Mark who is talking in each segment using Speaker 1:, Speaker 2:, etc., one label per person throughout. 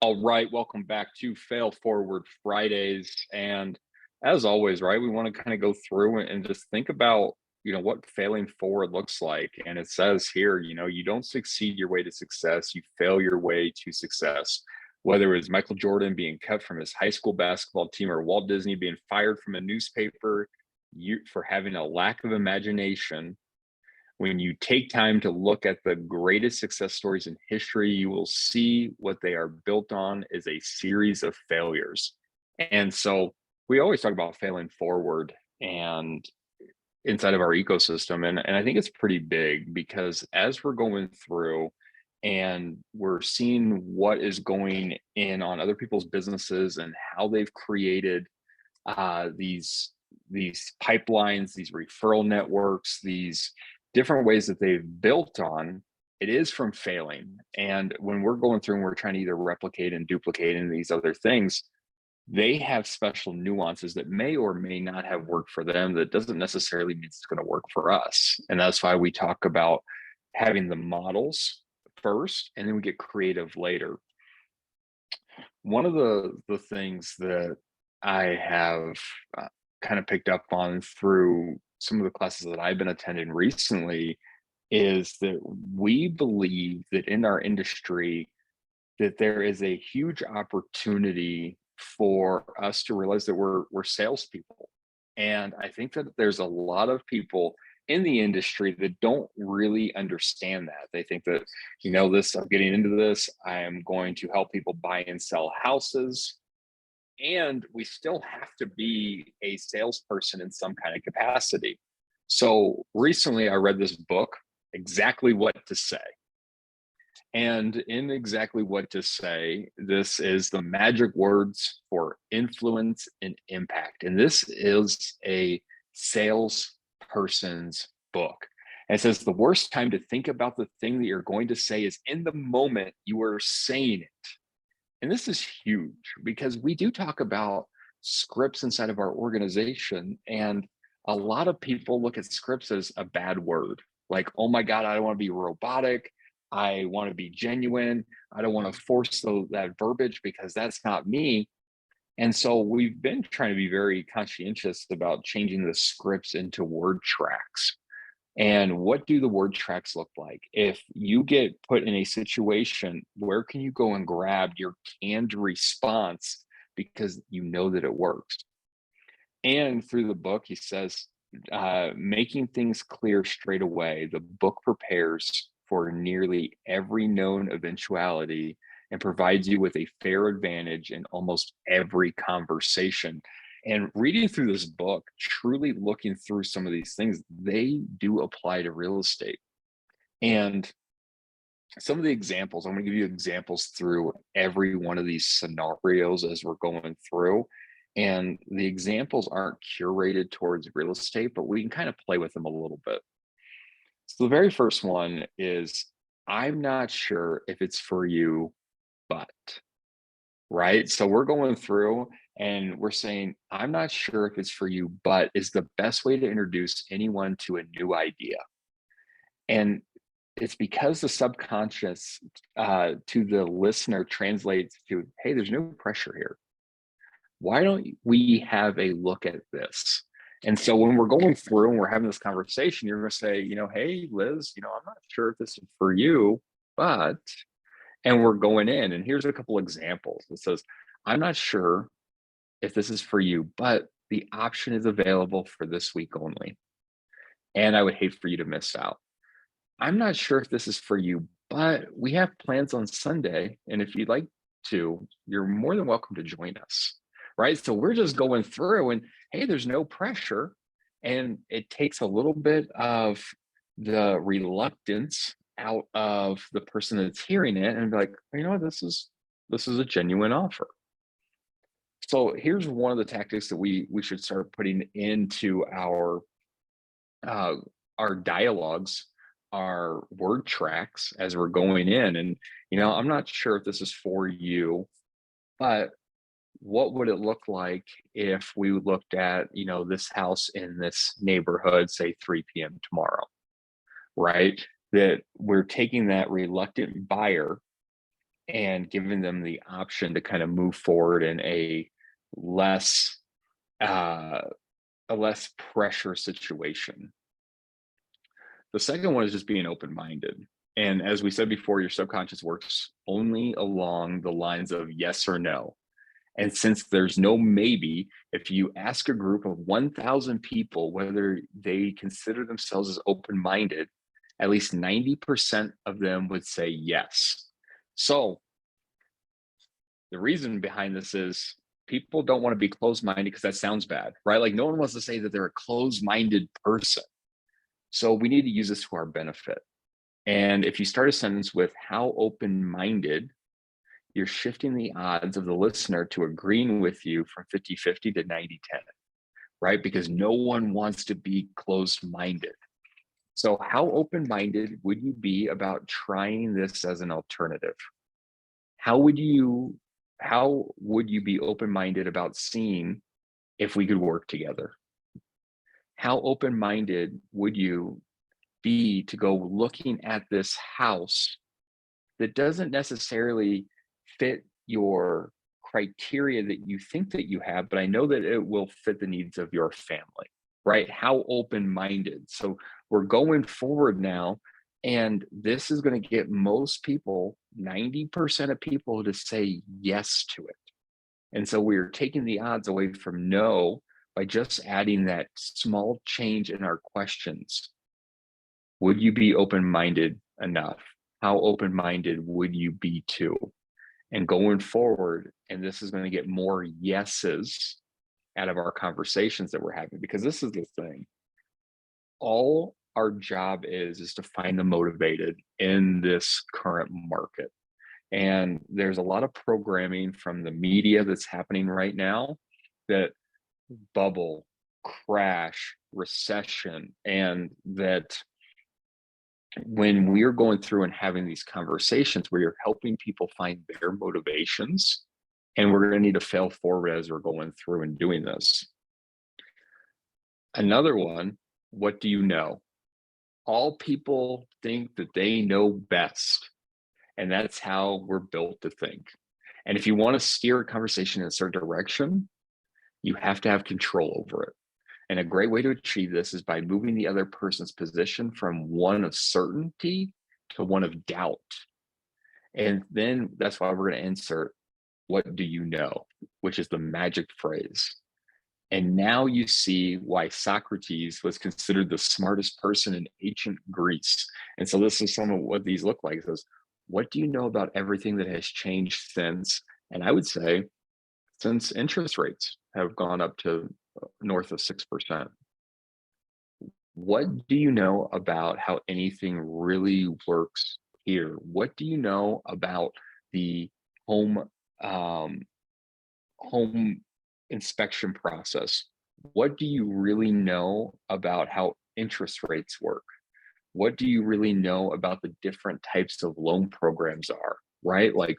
Speaker 1: All right, welcome back to Fail Forward Fridays. And as always, right, we want to kind of go through and just think about, what failing forward looks like. And it says here, you don't succeed your way to success, you fail your way to success. Whether it was Michael Jordan being cut from his high school basketball team or Walt Disney being fired from a newspaper for having a lack of imagination, when you take time to look at the greatest success stories in history, you will see what they are built on is a series of failures. And so we always talk about failing forward and inside of our ecosystem. And I think it's pretty big because as we're going through and we're seeing what is going in on other people's businesses and how they've created these pipelines, these referral networks, these different ways that they've built on, it is from failing. And when we're going through and we're trying to either replicate and duplicate in these other things, they have special nuances that may or may not have worked for them. That doesn't necessarily mean it's going to work for us. And that's why we talk about having the models first and then we get creative later. One of the things that I have kind of picked up on through some of the classes that I've been attending recently is that we believe that in our industry that there is a huge opportunity for us to realize that we're salespeople. And I think that there's a lot of people in the industry that don't really understand that. They think that, this, I'm getting into this, I am going to help people buy and sell houses. And we still have to be a salesperson in some kind of capacity. So recently I read this book, Exactly What to Say. And in Exactly What to Say, this is the magic words for influence and impact. And this is a salesperson's book. And it says the worst time to think about the thing that you're going to say is in the moment you are saying it. And this is huge because we do talk about scripts inside of our organization. And a lot of people look at scripts as a bad word. Like, oh my God, I don't want to be robotic. I want to be genuine. I don't want to force that verbiage because that's not me. And so we've been trying to be very conscientious about changing the scripts into word tracks. And what do the word tracks look like? If you get put in a situation, where can you go and grab your canned response because you know that it works? And through the book, he says, making things clear straight away, the book prepares for nearly every known eventuality and provides you with a fair advantage in almost every conversation. And reading through this book, truly looking through some of these things, they do apply to real estate. And some of the examples, I'm going to give you examples through every one of these scenarios as we're going through. And the examples aren't curated towards real estate, but we can kind of play with them a little bit. So the very first one is, I'm not sure if it's for you, but, right? So we're going through and we're saying, I'm not sure if it's for you, but is the best way to introduce anyone to a new idea. And it's because the subconscious to the listener translates to, hey, there's no pressure here. Why don't we have a look at this? And so when we're going through and we're having this conversation, you're going to say, hey, Liz, I'm not sure if this is for you, but, and we're going in, and here's a couple examples. It says, I'm not sure if this is for you, but the option is available for this week only. And I would hate for you to miss out. I'm not sure if this is for you, but we have plans on Sunday. And if you'd like to, you're more than welcome to join us. Right. So we're just going through and hey, there's no pressure. And it takes a little bit of the reluctance out of the person that's hearing it and be like, what, this is a genuine offer. So here's one of the tactics that we should start putting into uh, our dialogues, our word tracks as we're going in. And I'm not sure if this is for you, but what would it look like if we looked at this house in this neighborhood, say 3 p.m. tomorrow, right? That we're taking that reluctant buyer and giving them the option to kind of move forward in less uh, a less pressure situation. The second one is just being open-minded. And as we said before, your subconscious works only along the lines of yes or no. And since there's no maybe, if you ask a group of 1,000 people whether they consider themselves as open minded, at least 90% of them would say yes. So the reason behind this is people don't want to be closed minded because that sounds bad, right? Like no one wants to say that they're a closed minded person. So we need to use this to our benefit. And if you start a sentence with how open minded, you're shifting the odds of the listener to agreeing with you from 50-50 to 90-10, right? Because no one wants to be closed minded. So, how open minded would you be about trying this as an alternative? How would you be open minded about seeing if we could work together? How open minded would you be to go looking at this house that doesn't necessarily fit your criteria that you think that you have, but I know that it will fit the needs of your family, right? How open-minded. So we're going forward now, and this is going to get most people, 90% of people, to say yes to it. And so we're taking the odds away from no by just adding that small change in our questions. Would you be open-minded enough? How open-minded would you be to? And going forward, and this is going to get more yeses out of our conversations that we're having, because this is the thing. All our job is to find the motivated in this current market. And there's a lot of programming from the media that's happening right now that bubble, crash, recession, and that when we're going through and having these conversations where you're helping people find their motivations, and we're going to need to fail forward as we're going through and doing this. Another one, what do you know? All people think that they know best, and that's how we're built to think. And if you want to steer a conversation in a certain direction, you have to have control over it. And a great way to achieve this is by moving the other person's position from one of certainty to one of doubt. And then that's why we're going to insert, what do you know? Which is the magic phrase. And now you see why Socrates was considered the smartest person in ancient Greece. And so this is some of what these look like. It says, what do you know about everything that has changed since? And I would say, since interest rates have gone up to north of 6%. What do you know about how anything really works here? What do you know about the home um, home inspection process? What do you really know about how interest rates work? What do you really know about the different types of loan programs are, right? Like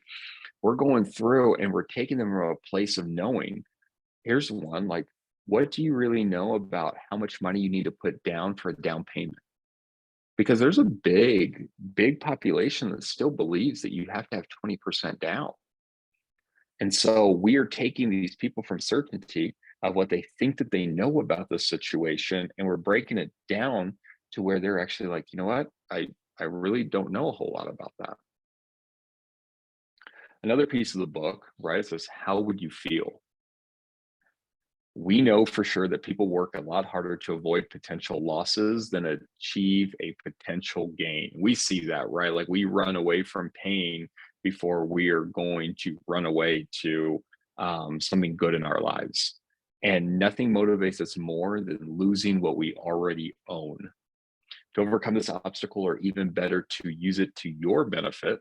Speaker 1: we're going through and we're taking them from a place of knowing. Here's one, like, what do you really know about how much money you need to put down for a down payment? Because there's a big population that still believes that you have to have 20% down. And so we are taking these people from certainty of what they think that they know about the situation, and we're breaking it down to where they're actually like, you know what? I really don't know a whole lot about that. Another piece of the book, right, says, how would you feel? We know for sure that people work a lot harder to avoid potential losses than achieve a potential gain. We see that, right? Like we run away from pain before we are going to run away to something good in our lives. And nothing motivates us more than losing what we already own. To overcome this obstacle, or even better, to use it to your benefit,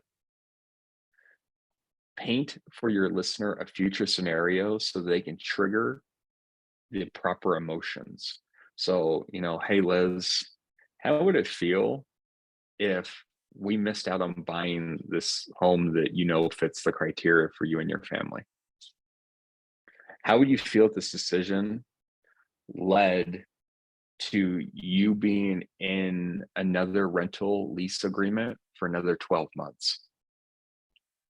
Speaker 1: paint for your listener a future scenario so they can trigger the proper emotions. So, hey, Liz, how would it feel if we missed out on buying this home that fits the criteria for you and your family? How would you feel if this decision led to you being in another rental lease agreement for another 12 months?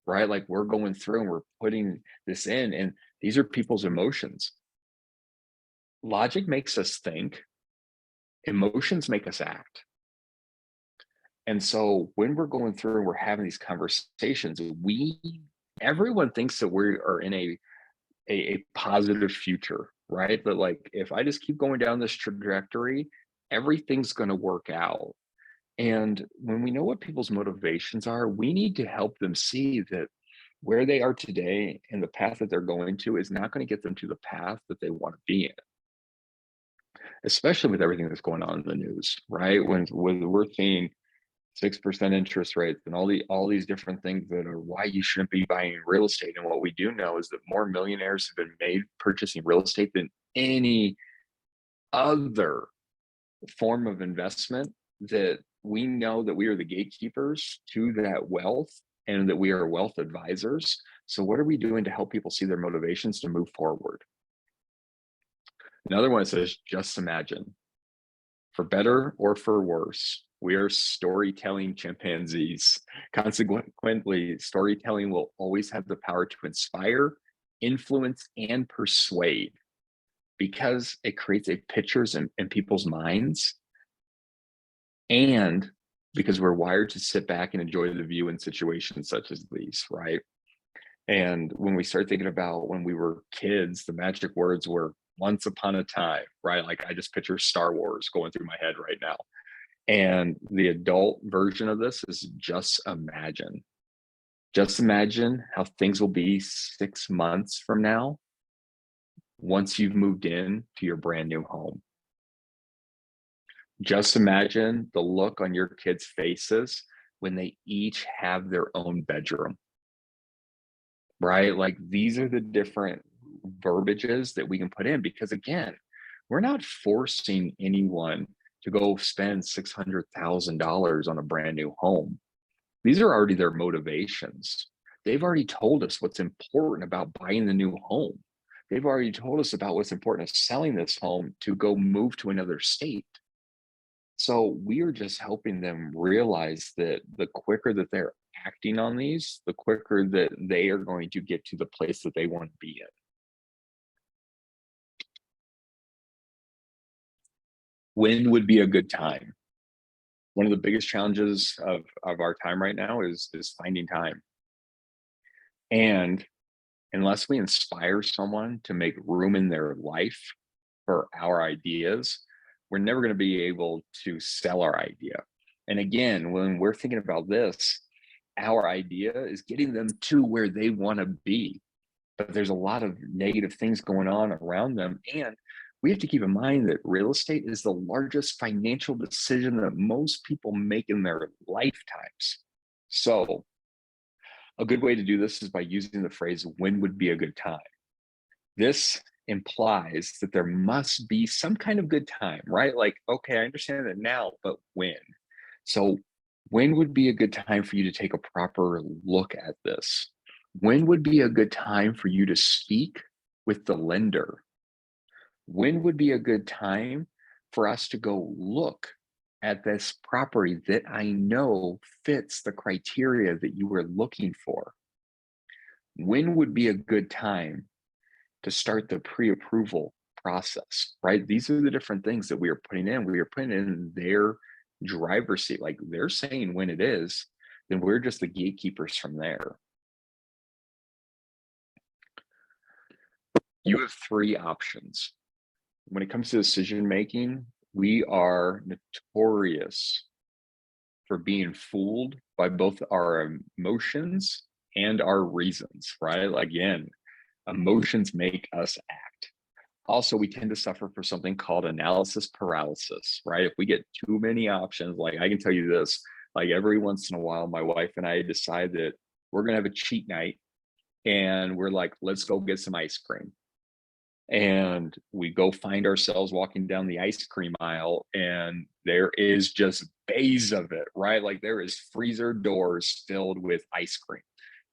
Speaker 1: right? Like we're going through and we're putting this in, and these are people's emotions. Logic makes us think, emotions make us act. And so when we're going through and we're having these conversations, everyone thinks that we are in a positive future, right? That like if I just keep going down this trajectory, everything's going to work out. And when we know what people's motivations are, we need to help them see that where they are today and the path that they're going to is not going to get them to the path that they want to be in, especially with everything that's going on in the news, right? When we're seeing 6% interest rates and all these different things that are why you shouldn't be buying real estate. And what we do know is that more millionaires have been made purchasing real estate than any other form of investment, that we know that we are the gatekeepers to that wealth and that we are wealth advisors. So what are we doing to help people see their motivations to move forward? Another one says, just imagine. For better or for worse, we are storytelling chimpanzees. Consequently, storytelling will always have the power to inspire, influence, and persuade because it creates a pictures in people's minds, and because we're wired to sit back and enjoy the view in situations such as these, right? And when we start thinking about when we were kids, the magic words were once upon a time, right? Like I just picture Star Wars going through my head right now. And the adult version of this is just imagine. Just imagine how things will be 6 months from now once you've moved in to your brand new home. Just imagine the look on your kids' faces when they each have their own bedroom, right? Like these are the different verbiages that we can put in because, again, we're not forcing anyone to go spend $600,000 on a brand new home. These are already their motivations. They've already told us what's important about buying the new home. They've already told us about what's important of selling this home to go move to another state. So we are just helping them realize that the quicker that they're acting on these, the quicker that they are going to get to the place that they want to be in. When would be a good time? One of the biggest challenges of our time right now is finding time. And unless we inspire someone to make room in their life for our ideas, we're never going to be able to sell our idea. And again, when we're thinking about this, our idea is getting them to where they want to be. But there's a lot of negative things going on around them. And we have to keep in mind that real estate is the largest financial decision that most people make in their lifetimes. So a good way to do this is by using the phrase, when would be a good time? This implies that there must be some kind of good time, right? Like, okay, I understand that now, but when? So, when would be a good time for you to take a proper look at this? When would be a good time for you to speak with the lender? When would be a good time for us to go look at this property that I know fits the criteria that you were looking for? When would be a good time to start the pre-approval process, right? These are the different things that we are putting in. We are putting in their driver's seat. Like they're saying when it is, then we're just the gatekeepers from there. You have three options. When it comes to decision making, we are notorious for being fooled by both our emotions and our reasons, right? Again, emotions make us act. Also, we tend to suffer for something called analysis paralysis, right? If we get too many options, like I can tell you this, like every once in a while, my wife and I decide that we're going to have a cheat night and we're like, let's go get some ice cream. And we go find ourselves walking down the ice cream aisle and there is just bays of it, right? Like there is freezer doors filled with ice cream.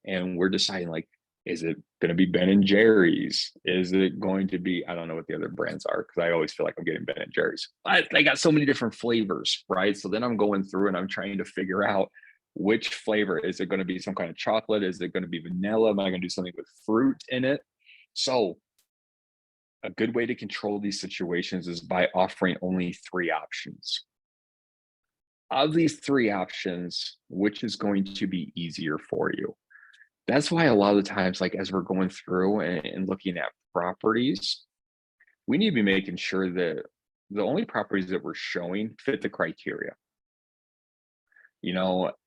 Speaker 1: And we're deciding like, is it going to be Ben and Jerry's? Is it going to be, I don't know what the other brands are because I always feel like I'm getting Ben and Jerry's. They got so many different flavors, right? So then I'm going through and I'm trying to figure out which flavor. Is it going to be some kind of chocolate? Is it going to be vanilla? Am I going to do something with fruit in it? So a good way to control these situations is by offering only 3 options. Of these 3 options, which is going to be easier for you? That's why a lot of the times, like as we're going through and looking at properties, we need to be making sure that the only properties that we're showing fit the criteria.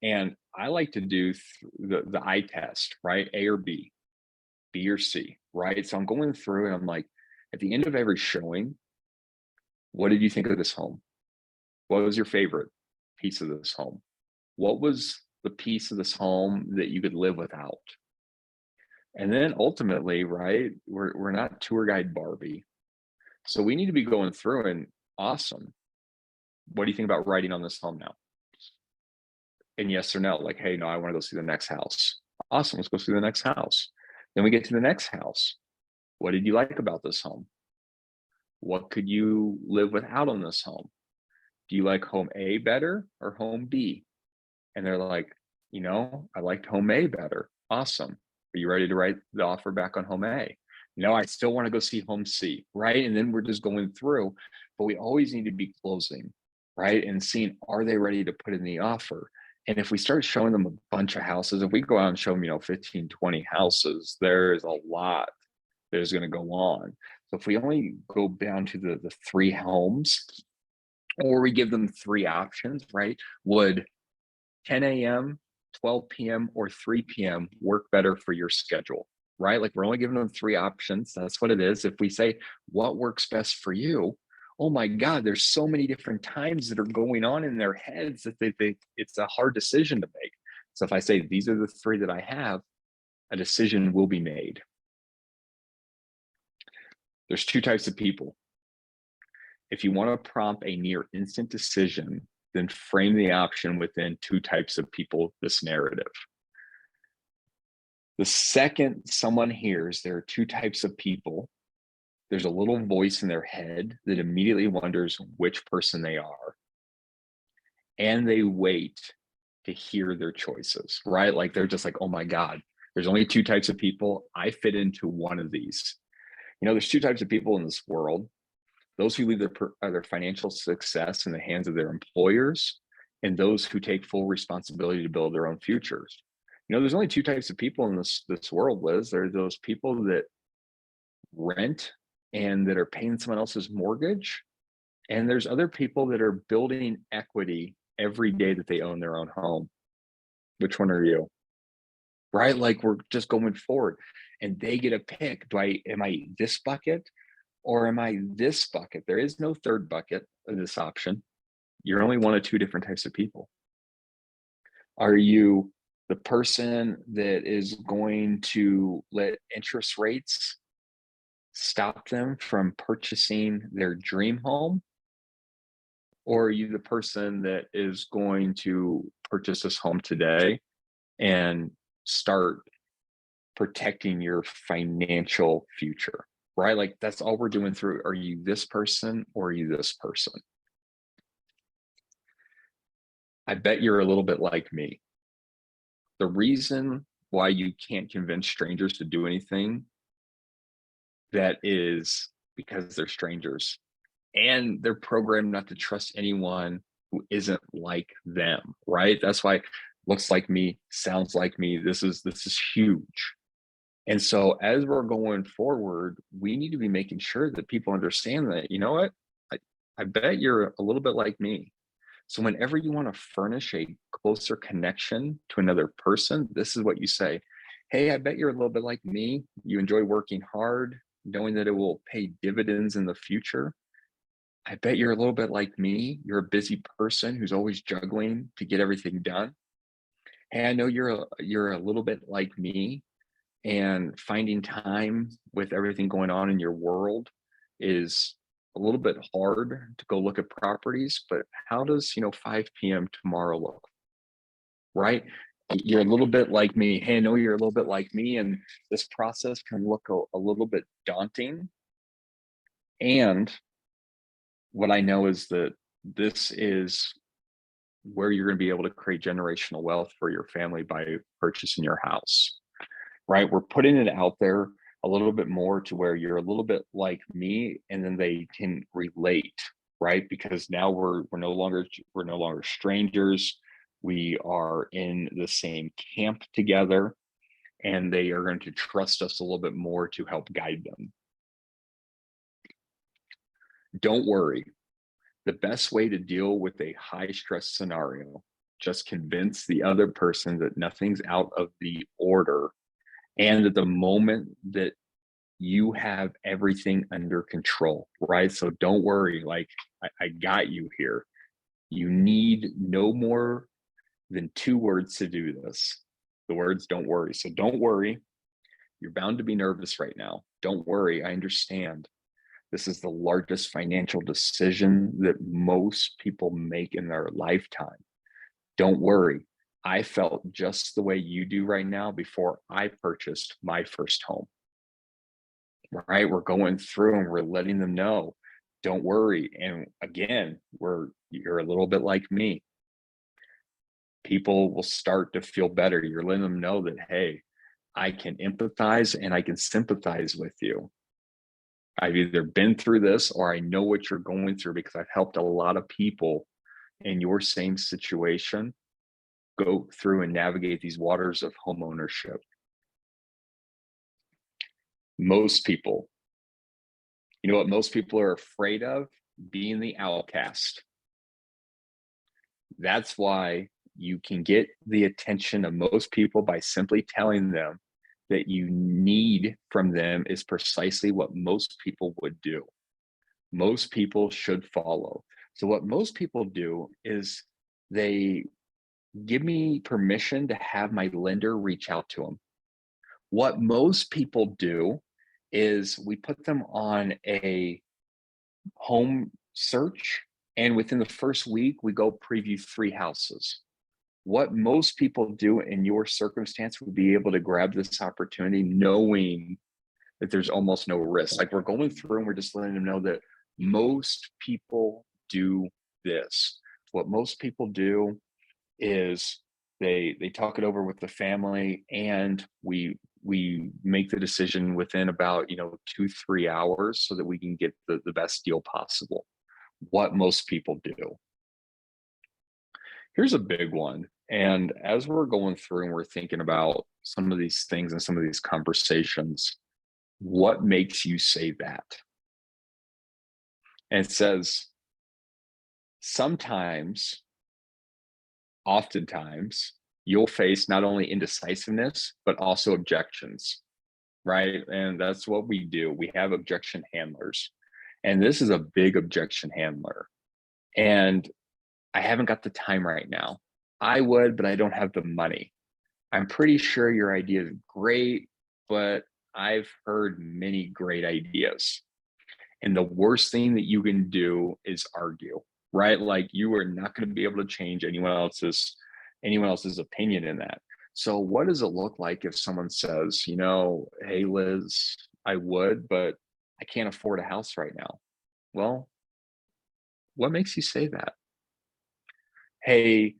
Speaker 1: And I like to do the eye test, right? A or B, B or C, right? So I'm going through and I'm like, at the end of every showing, what did you think of this home? What was your favorite piece of this home? What was the piece of this home that you could live without? And then ultimately, right, we're not tour guide Barbie. So we need to be going through and awesome. What do you think about writing on this home now? And yes or no, like, hey, no, I want to go see the next house. Awesome, let's go see the next house. Then we get to the next house. What did you like about this home? What could you live without on this home? Do you like home A better or home B? And they're like, I liked home A better. Awesome. Are you ready to write the offer back on home A? No, I still want to go see home C, right? And then we're just going through, but we always need to be closing, right? And seeing, are they ready to put in the offer? And if we start showing them a bunch of houses, if we go out and show them, 15, 20 houses, there's a lot that is going to go on. So if we only go down to the 3 homes, or we give them 3 options, right? Would 10 a.m., 12 p.m., or 3 p.m. work better for your schedule, right? Like we're only giving them 3 options. That's what it is. If we say, what works best for you? Oh my God, there's so many different times that are going on in their heads that they think it's a hard decision to make. So if I say, these are the 3 that I have, a decision will be made. There's 2 types of people. If you want to prompt a near instant decision, then frame the option within 2 types of people this narrative. The second someone hears there are 2 types of people, there's a little voice in their head that immediately wonders which person they are. And they wait to hear their choices, right? Like they're just like, oh my God, there's only 2 types of people. I fit into one of these. There's 2 types of people in this world. Those who leave their financial success in the hands of their employers, and those who take full responsibility to build their own futures. There's only 2 types of people in this world, Liz. There are those people that rent and that are paying someone else's mortgage, and there's other people that are building equity every day that they own their own home. Which one are you? Right? Like we're just going forward, and they get a pick. Am I this bucket? Or am I this bucket? There is no third bucket of this option. You're only one of 2 different types of people. Are you the person that is going to let interest rates stop them from purchasing their dream home? Or are you the person that is going to purchase this home today and start protecting your financial future? Right? Like that's all we're doing through. Are you this person or are you this person? I bet you're a little bit like me. The reason why you can't convince strangers to do anything, that is because they're strangers and they're programmed not to trust anyone who isn't like them, right? That's why looks like me, sounds like me. This is huge. And so as we're going forward, we need to be making sure that people understand that, you know what? I bet you're a little bit like me. So whenever you want to furnish a closer connection to another person, this is what you say. Hey, I bet you're a little bit like me. You enjoy working hard, knowing that it will pay dividends in the future. I bet you're a little bit like me. You're a busy person who's always juggling to get everything done. Hey, I know you're a little bit like me, and finding time with everything going on in your world is a little bit hard to go look at properties. But how does 5 p.m. tomorrow look? Right? You're a little bit like me. Hey, I know you're a little bit like me, and this process can look a little bit daunting. And what I know is that this is where you're going to be able to create generational wealth for your family by purchasing your house, right? We're putting it out there a little bit more to where you're a little bit like me, and then they can relate, right? Because now we're no longer strangers. We are in the same camp together, and they are going to trust us a little bit more to help guide them. Don't worry. The best way to deal with a high stress scenario, just convince the other person that nothing's out of the order, and at the moment that you have everything under control, right? So don't worry, like I got you here. You need no more than 2 words to do this. The words don't worry. So don't worry. You're bound to be nervous right now. Don't worry. I understand. This is the largest financial decision that most people make in their lifetime. Don't worry. I felt just the way you do right now before I purchased my first home, right? We're going through and we're letting them know, don't worry. And again, you're a little bit like me. People will start to feel better. You're letting them know that, hey, I can empathize and I can sympathize with you. I've either been through this or I know what you're going through because I've helped a lot of people in your same situation go through and navigate these waters of home ownership. Most people, you know what most people are afraid of? Being the outcast. That's why you can get the attention of most people by simply telling them that you need from them is precisely what most people would do. Most people should follow. So what most people do is they give me permission to have my lender reach out to them. What most people do is we put them on a home search, and within the first week, we go preview 3 houses. What most people do in your circumstance would be able to grab this opportunity knowing that there's almost no risk. Like we're going through and we're just letting them know that most people do this. What most people do is they talk it over with the family, and we make the decision within about 2-3 hours so that we can get the best deal possible. What most people do. Here's a big one. And as we're going through and we're thinking about some of these things and some of these conversations, what makes you say that? And it says, sometimes, oftentimes, you'll face not only indecisiveness, but also objections, right? And that's what we do. We have objection handlers. And this is a big objection handler. And I haven't got the time right now. I would, but I don't have the money. I'm pretty sure your idea is great, but I've heard many great ideas. And the worst thing that you can do is argue, right? Like you are not going to be able to change anyone else's opinion in that. So what does it look like if someone says, hey Liz, I would, but I can't afford a house right now? Well, what makes you say that? Hey,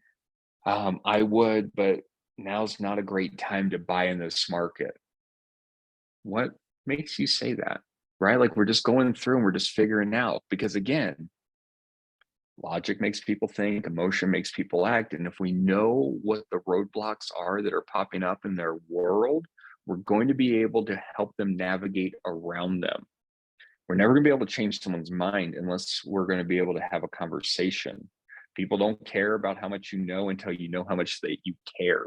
Speaker 1: I would, but now's not a great time to buy in this market. What makes you say that? Right? Like we're just going through and we're just figuring out because again, logic makes people think, emotion makes people act. And if we know what the roadblocks are that are popping up in their world, we're going to be able to help them navigate around them. We're never going to be able to change someone's mind unless we're going to be able to have a conversation. People don't care about how much you know until you know how much you care.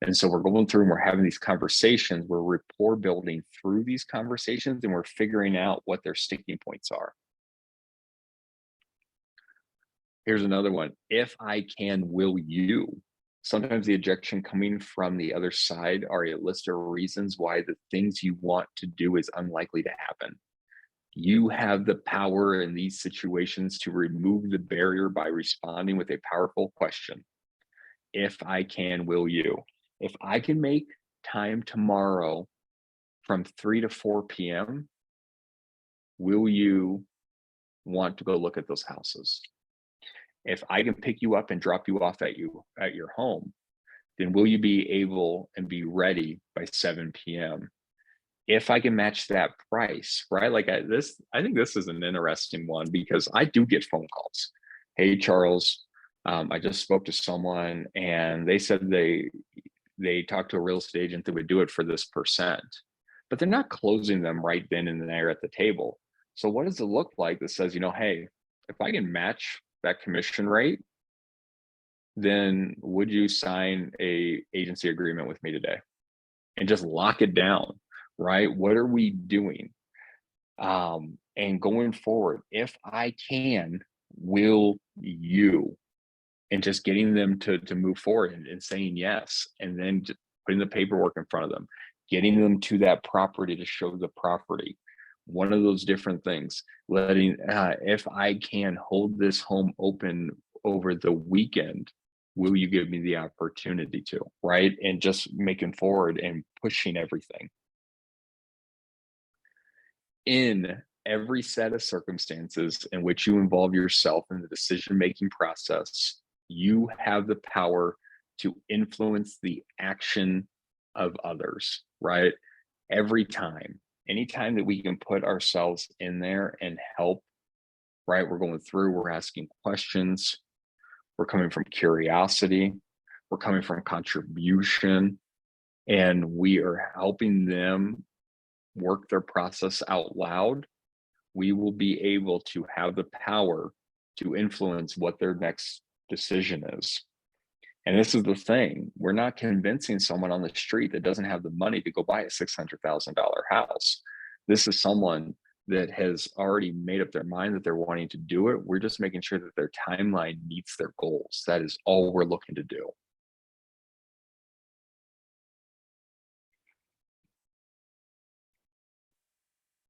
Speaker 1: And so we're going through and we're having these conversations, we're rapport building through these conversations, and we're figuring out what their sticking points are. Here's another one. If I can, will you? Sometimes the objection coming from the other side are a list of reasons why the things you want to do is unlikely to happen. You have the power in these situations to remove the barrier by responding with a powerful question. If I can, will you? If I can make time tomorrow from 3 to 4 p.m., will you want to go look at those houses? If I can pick you up and drop you off at your home, then will you be able and be ready by 7 p.m.? If I can match that price, right? Like I think this is an interesting one because I do get phone calls. Hey, Charles, I just spoke to someone and they said they talked to a real estate agent that would do it for this percent, but they're not closing them right then and there at the table. So what does it look like that says, hey, if I can match that commission rate, then would you sign a agency agreement with me today and just lock it down, right? What are we doing? And going forward, if I can, will you? And just getting them to move forward and saying yes, and then just putting the paperwork in front of them, getting them to that property to show the property. One of those different things, letting, if I can hold this home open over the weekend, will you give me the opportunity to, right? And just making forward and pushing everything. In every set of circumstances in which you involve yourself in the decision-making process, you have the power to influence the action of others, right? Every time, anytime that we can put ourselves in there and help, right? We're going through, we're asking questions, we're coming from curiosity, we're coming from contribution, and we are helping them work their process out loud. We will be able to have the power to influence what their next decision is. And this is the thing, we're not convincing someone on the street that doesn't have the money to go buy a $600,000 house. This is someone that has already made up their mind that they're wanting to do it. We're just making sure that their timeline meets their goals. That is all we're looking to do.